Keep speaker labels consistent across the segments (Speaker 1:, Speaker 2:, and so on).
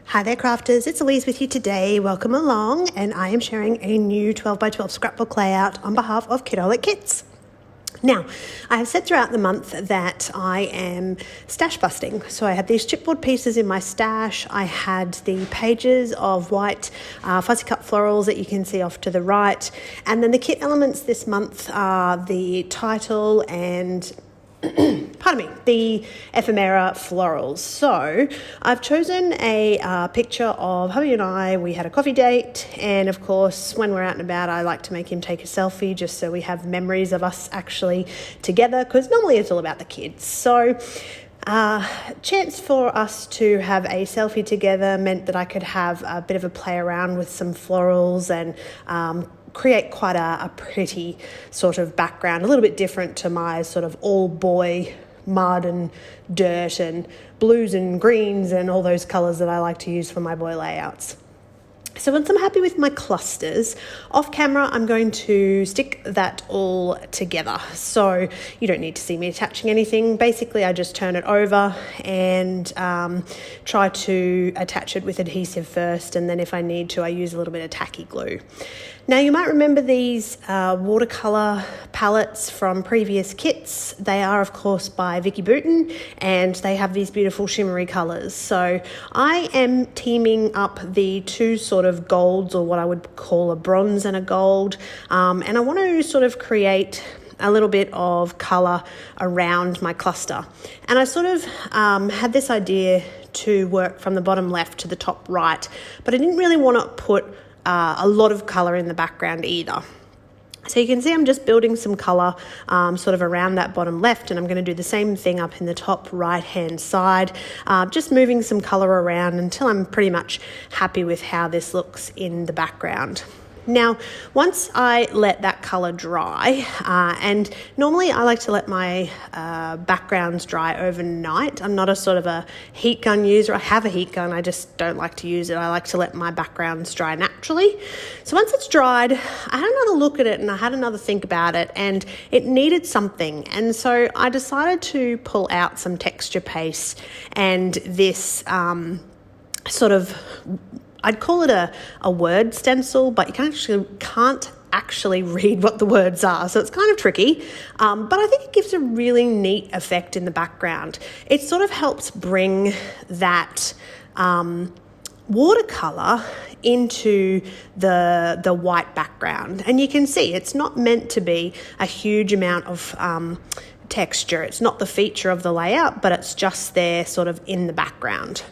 Speaker 1: Hi there crafters, it's Elise with you today. Welcome along, and I am sharing a new 12x12 scrapbook layout on behalf of Kitaholic Kits. Now, I have said throughout the month that I am stash busting. So I had these chipboard pieces in my stash. I had the pages of white fuzzy cut florals that you can see off to the right. And then the kit elements this month are the title and the ephemera florals. So I've chosen a picture of hubby and I. We had a coffee date, and of course when we're out and about I like to make him take a selfie just so we have memories of us actually together, because normally it's all about the kids. So chance for us to have a selfie together meant that I could have a bit of a play around with some florals and create quite a pretty sort of background, a little bit different to my sort of all boy mud and dirt and blues and greens and all those colours that I like to use for my boy layouts. So once I'm happy with my clusters, off camera I'm going to stick that all together. So you don't need to see me attaching anything. Basically I just turn it over and try to attach it with adhesive first, and then if I need to I use a little bit of tacky glue. Now you might remember these watercolour palettes from previous kits. They are of course by Vicky Bouton, and they have these beautiful shimmery colours. So I am teaming up the two sort of golds, or what I would call a bronze and a gold, and I want to sort of create a little bit of colour around my cluster. And I sort of had this idea to work from the bottom left to the top right, but I didn't really want to put a lot of colour in the background either. So you can see I'm just building some colour sort of around that bottom left, and I'm going to do the same thing up in the top right hand side, just moving some colour around until I'm pretty much happy with how this looks in the background. Now, once I let that colour dry, and normally I like to let my backgrounds dry overnight. I'm not a sort of a heat gun user. I have a heat gun, I just don't like to use it. I like to let my backgrounds dry naturally. So once it's dried, I had another look at it and I had another think about it, and it needed something. And so I decided to pull out some texture paste and this sort of, I'd call it a word stencil, but you can't actually read what the words are, so it's kind of tricky, but I think it gives a really neat effect in the background. It sort of helps bring that watercolour into the white background, and you can see it's not meant to be a huge amount of texture. It's not the feature of the layout, but it's just there sort of in the background.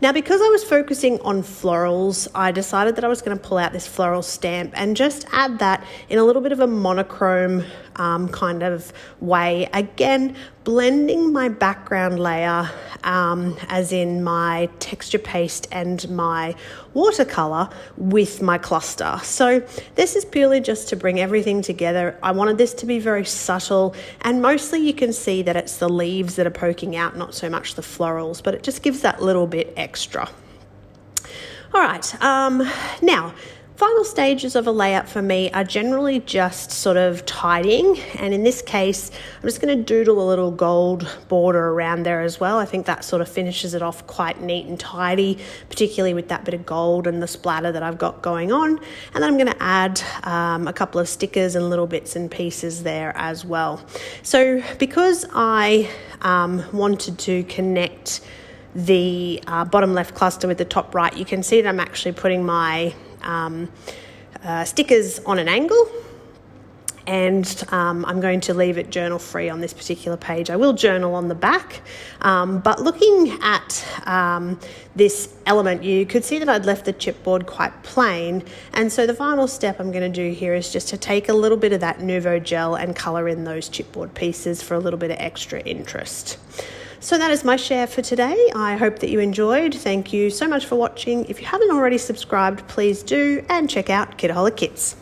Speaker 1: Now, because I was focusing on florals, I decided that I was going to pull out this floral stamp and just add that in a little bit of a monochrome kind of way. Again, blending my background layer, as in my texture paste and my watercolor, with my cluster. So this is purely just to bring everything together. I wanted this to be very subtle, and mostly you can see that it's the leaves that are poking out, not so much the florals, but it just gives that little bit extra. All right, now, final stages of a layout for me are generally just sort of tidying, and in this case I'm just going to doodle a little gold border around there as well. I think that sort of finishes it off quite neat and tidy, particularly with that bit of gold and the splatter that I've got going on. And then I'm going to add a couple of stickers and little bits and pieces there as well. So because I wanted to connect the bottom left cluster with the top right, you can see that I'm actually putting my stickers on an angle, and I'm going to leave it journal free on this particular page. I will journal on the back, but looking at this element, you could see that I'd left the chipboard quite plain, and so the final step I'm going to do here is just to take a little bit of that Nuvo gel and colour in those chipboard pieces for a little bit of extra interest. So that is my share for today. I hope that you enjoyed. Thank you so much for watching. If you haven't already subscribed, please do, and check out Kitaholic Kits.